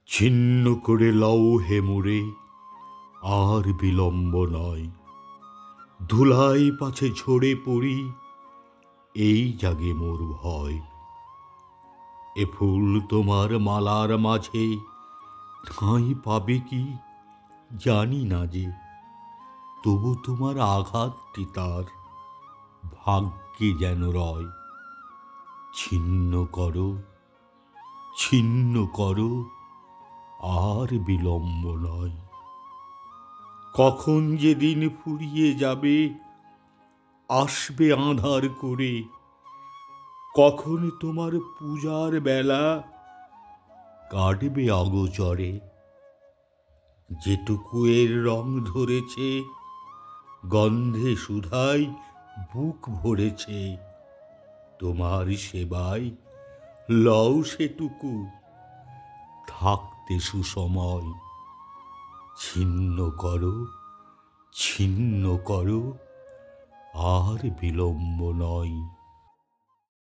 ছিন্ন করে লও হে মোরে, আর বিলম্ব নয়। ধুলাই পাছে ঝরে পড়ি, এই জাগে মোর ভয়। এ ফুল তোমার মালার মাঝে ঠাঁই পাবে কি জানি না যে, তবু তোমার আঘাতটি তার ভাগ্যে যেন রয়। ছিন্ন করো, ছিন্ন করো, আর বিলম্ব নয়। কখন যে দিন ফুরিয়ে যাবে, আসবে আঁধার করে, কখন তোমার পূজার বেলা কাটবে অগোচরে। যেটুকু এর রং ধরেছে, গন্ধে সুধায় বুক ভরেছে, তোমার সেবায় লও সেটুকু থাকতে সুসময়। ছিন্ন করো, ছিন্ন করো, আর বিলম্ব নয়।